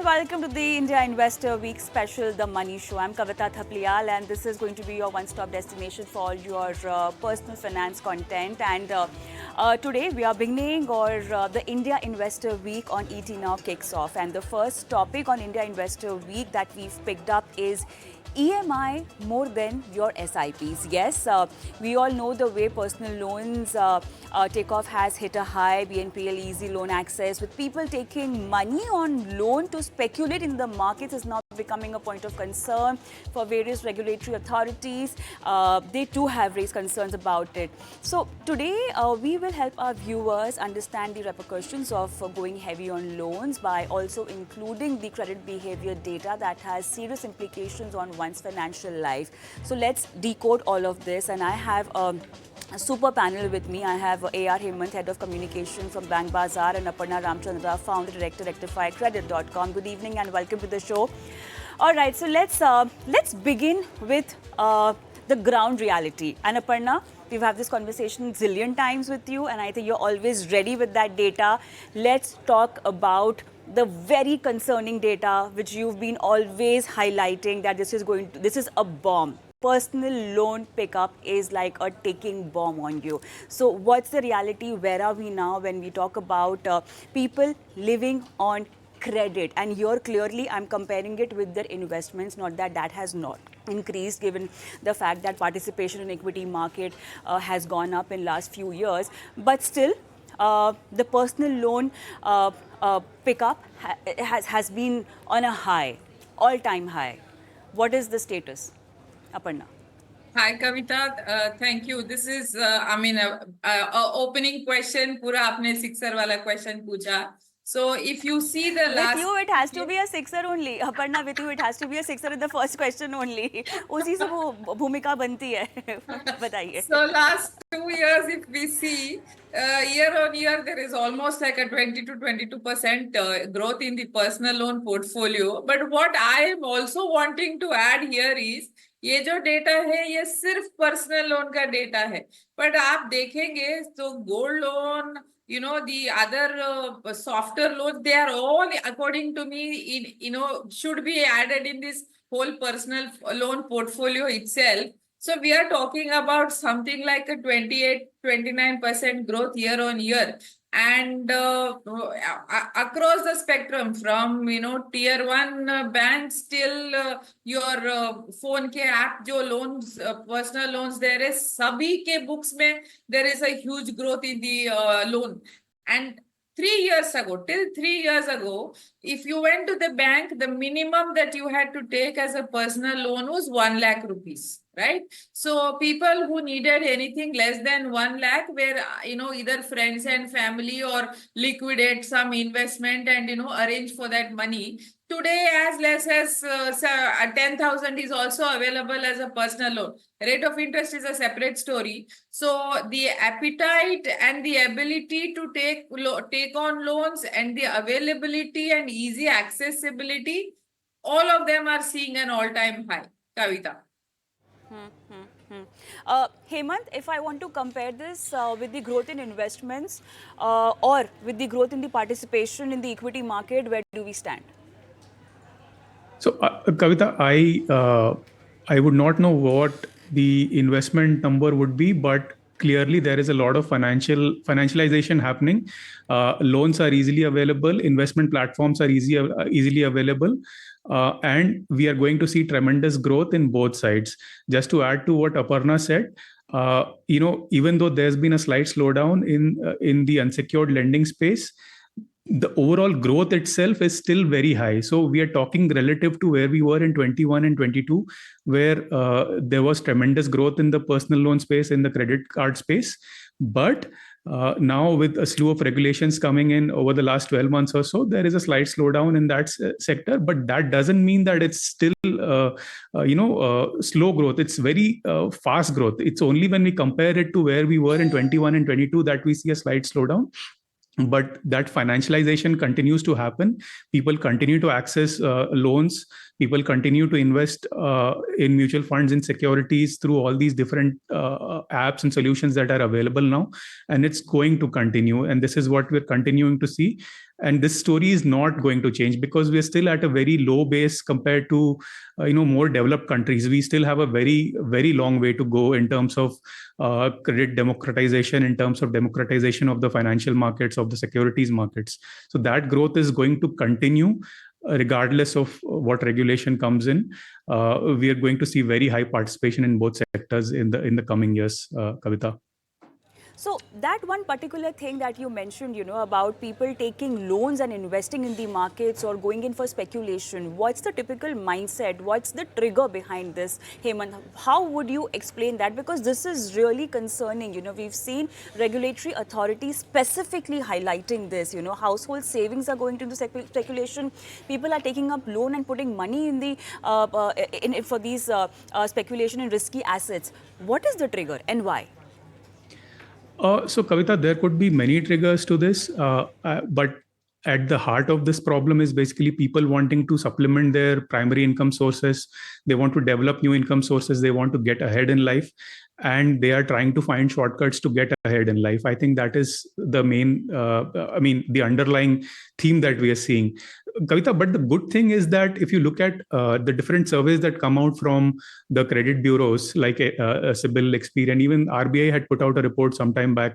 welcome to the India Investor Week special, The Money Show. I'm Kavita Thapliyal, and this is going to be your one-stop destination for all your personal finance content. And today we are beginning the India Investor Week on ET Now kicks off. And the first topic on India Investor Week that we've picked up is EMI more than your SIPs. Yes, we all know the way personal loans takeoff has hit a high, BNPL easy loan access, with people taking money on loan to speculate in the markets is now becoming a point of concern for various regulatory authorities. They too have raised concerns about it. So today we will help our viewers understand the repercussions of going heavy on loans by also including the credit behavior data that has serious implications on one's financial life. So let's decode all of this, and I have a super panel with me. I have A R Hemant, Head of Communication from BankBazaar, and Aparna Ramachandra, Founder Director, RectifyCredit.com. Good evening and welcome to the show. All right, so let's begin with the ground reality. And Aparna, we've had this conversation zillion times with you, and I think you're always ready with that data. Let's talk about the very concerning data which you've been always highlighting, that this is a bomb. Personal loan pickup is like a ticking bomb on you. So what's the reality? Where are we now when we talk about people living on credit? And here clearly I'm comparing it with their investments, not that has not increased given the fact that participation in equity market has gone up in last few years. But still, the personal loan pickup has been on a high, all-time high. What is the status, Aparna? Hi Kavita, thank you. This is, opening question. Pura आपने sixer वाला question पूछा. So if you see the last... With you, it has to be a sixer only. Aparna, with you, it has to be a sixer in the first question only. उसी से वो भूमिका बनती है. बताइए. So last 2 years, if we see, year on year, there is almost like a 20 to 22% growth in the personal loan portfolio. But what I am also wanting to add here is, ये जो data है ये सिर्फ personal loan का data है, but आप देखेंगे तो gold loan, you know, the other softer loans, they are all, according to me, should be added in this whole personal loan portfolio itself. So we are talking about something like a 28-29% growth year on year. And across the spectrum, from tier 1 banks till your phone ke app jo loans, personal loans there is, sabhi ke books mein there is a huge growth in the loan. And 3 years ago, till 3 years ago, if you went to the bank, the minimum that you had to take as a personal loan was 1 lakh rupees, right? So people who needed anything less than 1 lakh were, either friends and family or liquidate some investment and, arrange for that money. Today, as less as 10,000 is also available as a personal loan. Rate of interest is a separate story. So the appetite and the ability to take on loans and the availability and easy accessibility, all of them are seeing an all-time high. Kavita. Hemant, if I want to compare this with the growth in investments or with the growth in the participation in the equity market, where do we stand? So, Kavita, I would not know what the investment number would be, but clearly there is a lot of financialization happening. Loans are easily available, investment platforms are easily available, and we are going to see tremendous growth in both sides. Just to add to what Aparna said, even though there's been a slight slowdown in the unsecured lending space, the overall growth itself is still very high. So we are talking relative to where we were in 21 and 22, where there was tremendous growth in the personal loan space, in the credit card space. But now with a slew of regulations coming in over the last 12 months or so, there is a slight slowdown in that sector. But that doesn't mean that it's still, slow growth. It's very fast growth. It's only when we compare it to where we were in 21 and 22 that we see a slight slowdown. But that financialization continues to happen. People continue to access loans People continue to invest in mutual funds, in securities through all these different apps and solutions that are available now, and it's going to continue. And this is what we're continuing to see. And this story is not going to change because we're still at a very low base compared to more developed countries. We still have a very, very long way to go in terms of credit democratization, in terms of democratization of the financial markets, of the securities markets. So that growth is going to continue regardless of what regulation comes in. We are going to see very high participation in both sectors in the coming years, Kavita. So that one particular thing that you mentioned, about people taking loans and investing in the markets or going in for speculation, what's the typical mindset? What's the trigger behind this, Hemant? How would you explain that? Because this is really concerning. We've seen regulatory authorities specifically highlighting this. Household savings are going into speculation. People are taking up loan and putting money in the for these speculation in risky assets. What is the trigger and why? So, Kavita, there could be many triggers to this, but at the heart of this problem is basically people wanting to supplement their primary income sources. They want to develop new income sources. They want to get ahead in life, and they are trying to find shortcuts to get ahead in life. I think that is the main, the underlying theme that we are seeing. Kavita, but the good thing is that if you look at the different surveys that come out from the credit bureaus like CIBIL, Experian, even RBI had put out a report sometime back.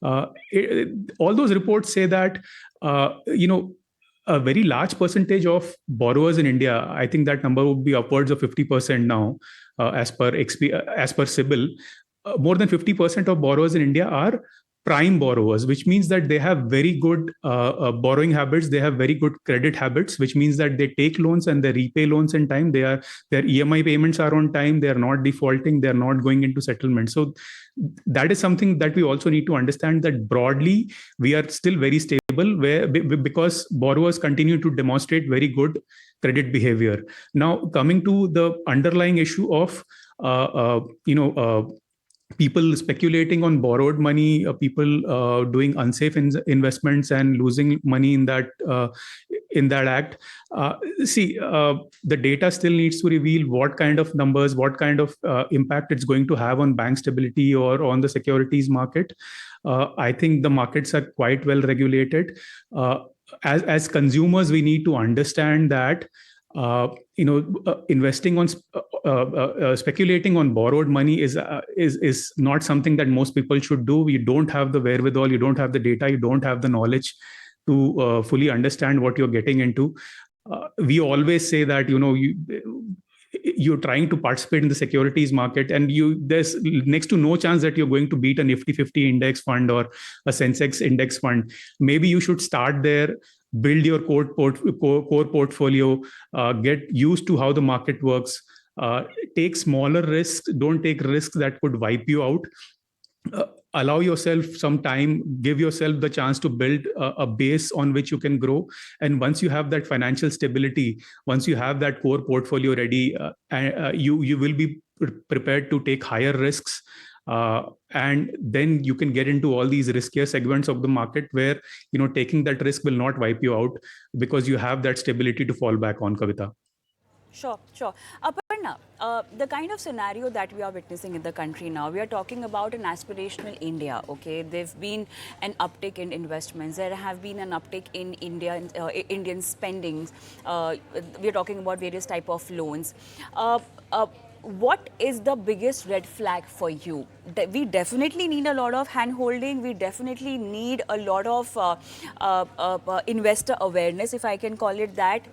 All those reports say that a very large percentage of borrowers in India, I think that number would be upwards of 50% now, as per CIBIL. More than 50% of borrowers in India are prime borrowers, which means that they have very good borrowing habits. They have very good credit habits, which means that they take loans and they repay loans in time. Their EMI payments are on time. They are not defaulting. They are not going into settlement. So that is something that we also need to understand, that broadly we are still very stable because borrowers continue to demonstrate very good credit behavior. Now, coming to the underlying issue of people speculating on borrowed money, people doing unsafe investments and losing money in that act. The data still needs to reveal what kind of numbers, what kind of impact it's going to have on bank stability or on the securities market. I think the markets are quite well regulated. As consumers, we need to understand that investing on speculating on borrowed money is not something that most people should do. You don't have the wherewithal, you don't have the data, you don't have the knowledge to fully understand what you're getting into. We always say that you're trying to participate in the securities market, and there's next to no chance that you're going to beat a Nifty 50 index fund or a Sensex index fund. Maybe you should start there, build your core portfolio, get used to how the market works, take smaller risks, don't take risks that could wipe you out. Allow yourself some time, give yourself the chance to build a base on which you can grow. And once you have that financial stability, once you have that core portfolio ready, you will be prepared to take higher risks. And then you can get into all these riskier segments of the market where taking that risk will not wipe you out because you have that stability to fall back on, Kavita. Sure. Aparna, the kind of scenario that we are witnessing in the country now, we are talking about an aspirational India, okay? There've been an uptick in investments. There have been an uptick in Indian spendings. We're talking about various type of loans. What is the biggest red flag for you? We definitely need a lot of hand-holding. We definitely need a lot of investor awareness, if I can call it that,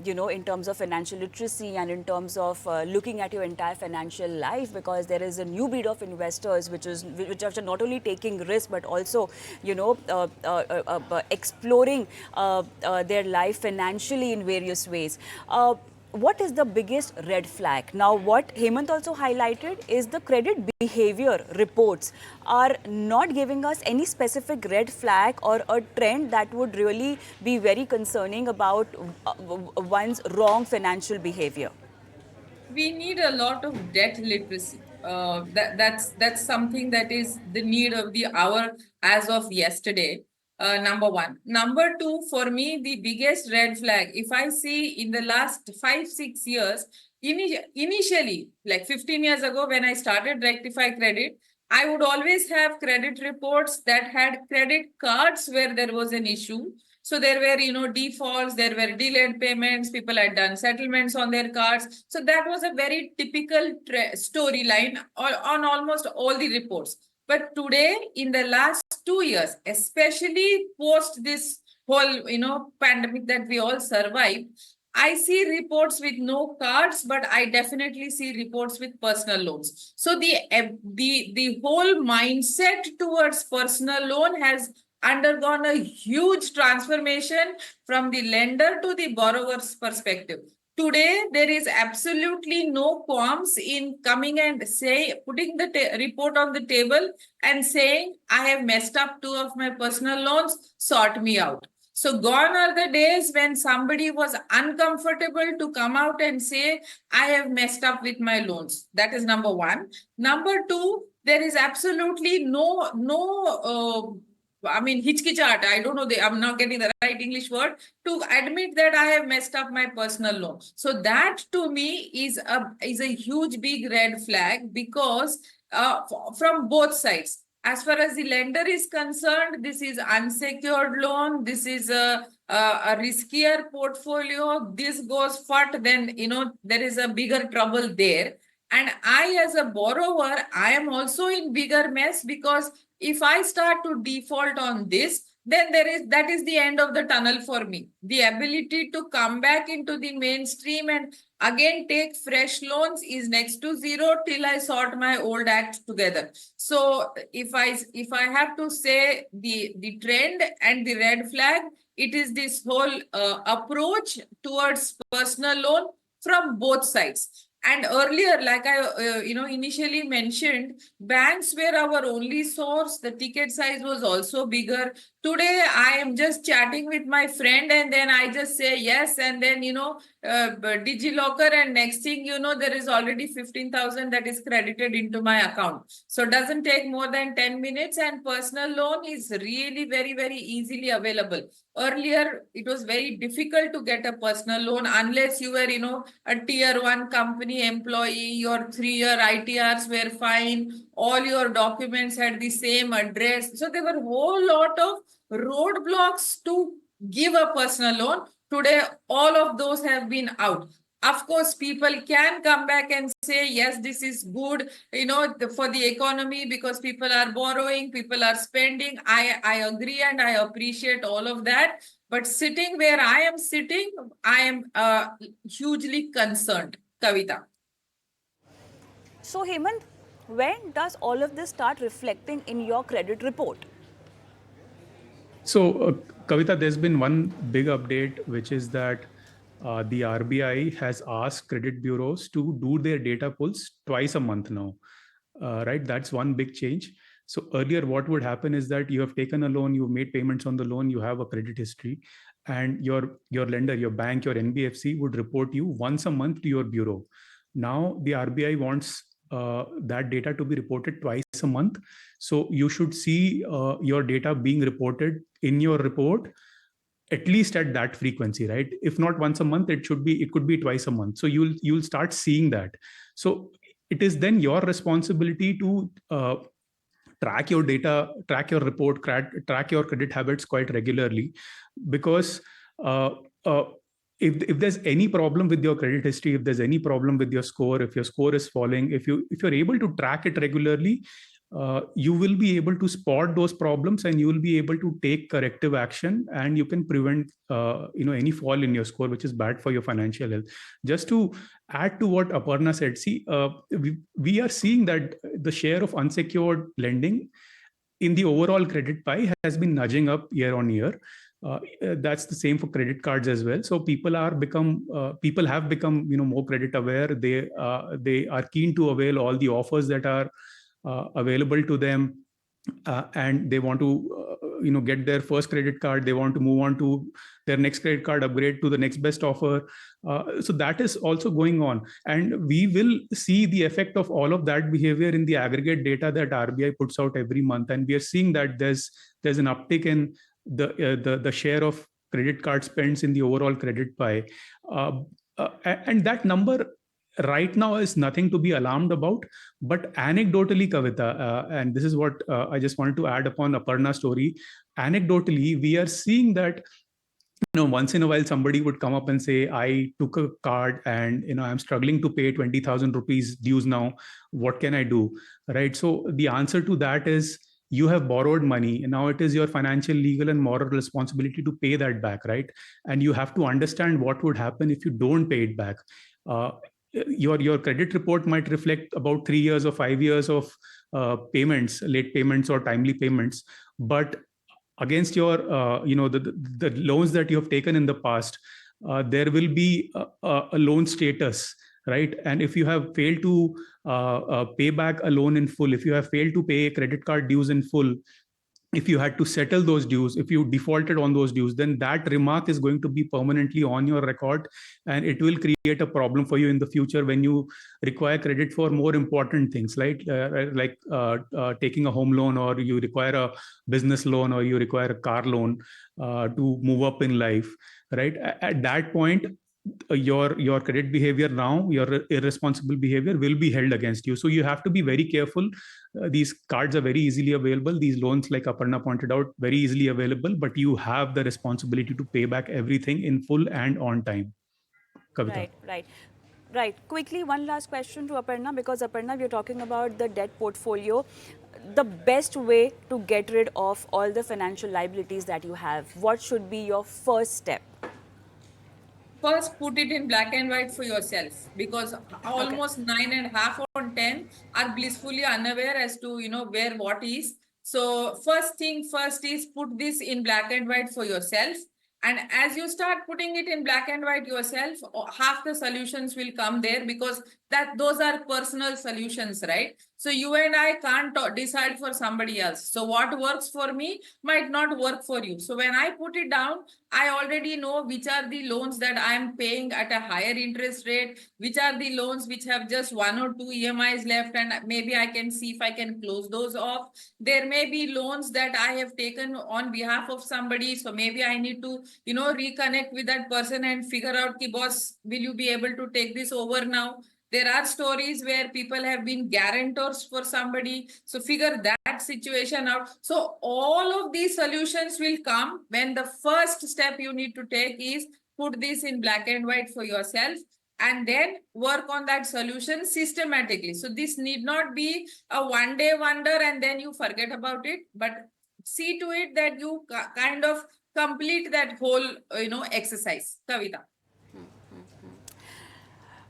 in terms of financial literacy and in terms of looking at your entire financial life, because there is a new breed of investors which are not only taking risk but also, exploring their life financially in various ways. What is the biggest red flag? Now, what Hemant also highlighted is the credit behavior reports are not giving us any specific red flag or a trend that would really be very concerning about one's wrong financial behavior. We need a lot of debt literacy. That's something that is the need of the hour as of yesterday. Number one. Number two, for me, the biggest red flag, if I see in the last 5-6 years, initially, like 15 years ago, when I started Rectify Credit, I would always have credit reports that had credit cards where there was an issue. So there were, defaults, there were delayed payments, people had done settlements on their cards. So that was a very typical storyline on almost all the reports. But today, in the last 2 years, especially post this whole, pandemic that we all survived, I see reports with no cards, but I definitely see reports with personal loans. So the whole mindset towards personal loan has undergone a huge transformation from the lender to the borrower's perspective. Today, there is absolutely no qualms in coming and putting the report on the table and saying, I have messed up 2 of my personal loans, sort me out. So gone are the days when somebody was uncomfortable to come out and say, I have messed up with my loans. That is number one. Number two, there is absolutely no hitchkichat. I don't know. I'm not getting the right English word to admit that I have messed up my personal loan. So that to me is a huge big red flag because from both sides. As far as the lender is concerned, this is unsecured loan. This is a riskier portfolio. This goes fat, then there is a bigger trouble there. And I, as a borrower, I am also in bigger mess because if I start to default on this, then that is the end of the tunnel for me. The ability to come back into the mainstream and again take fresh loans is next to zero till I sort my old act together. So if I have to say the trend and the red flag, it is this whole approach towards personal loan from both sides. And earlier, like I initially mentioned, banks were our only source. The ticket size was also bigger. Today, I am just chatting with my friend and then I just say yes. And then, DigiLocker, and next thing you know, there is already 15,000 that is credited into my account. So it doesn't take more than 10 minutes and personal loan is really very, very easily available. Earlier, it was very difficult to get a personal loan unless you were, a tier 1 company employee, your 3-year ITRs were fine, all your documents had the same address. So there were a whole lot of roadblocks to give a personal loan. Today, all of those have been out. Of course, people can come back and say, yes, this is good, for the economy because people are borrowing, people are spending. I agree and I appreciate all of that. But sitting where I am sitting, I am hugely concerned. Kavita. So, Hemant, when does all of this start reflecting in your credit report? So, Kavita, there's been one big update, which is that the RBI has asked credit bureaus to do their data pulls twice a month now. Right? That's one big change. So earlier, what would happen is that you have taken a loan, you've made payments on the loan, you have a credit history, and your lender, your bank, your NBFC would report you once a month to your bureau. Now the RBI wants that data to be reported twice a month. So you should see your data being reported in your report at least at that frequency, right? If not once a month, it could be twice a month. So you'll start seeing that. So it is then your responsibility to track your data, track your report, track your credit habits quite regularly, because if there's any problem with your credit history, if there's any problem with your score, if your score is falling, if you're able to track it regularly, you will be able to spot those problems and you will be able to take corrective action, and you can prevent any fall in your score, which is bad for your financial health. Just to add to what Aparna said, see, we are seeing that the share of unsecured lending in the overall credit pie has been nudging up year on year. That's the same for credit cards as well. So people have become more credit aware. They are keen to avail all the offers that are available to them, and they want to get their first credit card. They want to move on to their next credit card, upgrade to the next best offer. So that is also going on, and we will see the effect of all of that behavior in the aggregate data that RBI puts out every month. And we are seeing that there's an uptick in the share of credit card spends in the overall credit pie. And that number right now is nothing to be alarmed about. But anecdotally, Kavita, and this is what I just wanted to add upon Aparna's story. Anecdotally, we are seeing that once in a while somebody would come up and say, I took a card and I'm struggling to pay 20,000 rupees dues now. What can I do? Right. So the answer to that is, you have borrowed money and now it is your financial, legal and moral responsibility to pay that back, right? And you have to understand what would happen if you don't pay it back. Your credit report might reflect about 3 years or 5 years of payments, late payments or timely payments, but against your the loans that you have taken in the past, there will be a loan status, right? And if you have failed to pay back a loan in full, if you have failed to pay credit card dues in full, if you had to settle those dues, if you defaulted on those dues, then that remark is going to be permanently on your record, and it will create a problem for you in the future when you require credit for more important things, right? Like taking a home loan, or you require a business loan, or you require a car loan to move up in life, right? At that point, your credit behavior now, your irresponsible behavior will be held against you. So you have to be very careful. These cards are very easily available. These loans, like Aparna pointed out, very easily available, but you have the responsibility to pay back everything in full and on time. Kavita. Right. Quickly, one last question to Aparna, because Aparna, we're talking about the debt portfolio. The best way to get rid of all the financial liabilities that you have, what should be your first step? First, put it in black and white for yourself, because almost 9.5 on 10 are blissfully unaware as to where what is. So first thing first is put this in black and white for yourself. And as you start putting it in black and white yourself, half the solutions will come there, because those are personal solutions, right? So you and I can't decide for somebody else. So what works for me might not work for you. So when I put it down, I already know which are the loans that I am paying at a higher interest rate, which are the loans which have just 1 or 2 EMIs left, and maybe I can see if I can close those off. There may be loans that I have taken on behalf of somebody, so maybe I need to reconnect with that person and figure out, ki boss, will you be able to take this over now? There are stories where people have been guarantors for somebody. So figure that situation out. So all of these solutions will come when the first step you need to take is put this in black and white for yourself, and then work on that solution systematically. So this need not be a one-day wonder and then you forget about it, but see to it that you kind of complete that whole exercise. Kavita.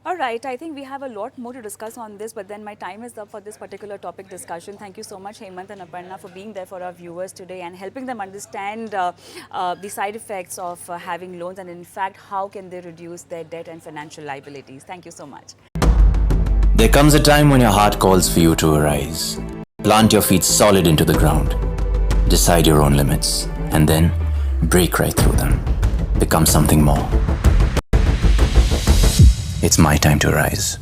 All right, I think we have a lot more to discuss on this, but then my time is up for this particular topic discussion. Thank you so much, Hemant and Aparna, for being there for our viewers today and helping them understand the side effects of having loans, and in fact, how can they reduce their debt and financial liabilities. Thank you so much. There comes a time when your heart calls for you to arise. Plant your feet solid into the ground. Decide your own limits, and then break right through them. Become something more. It's my time to rise.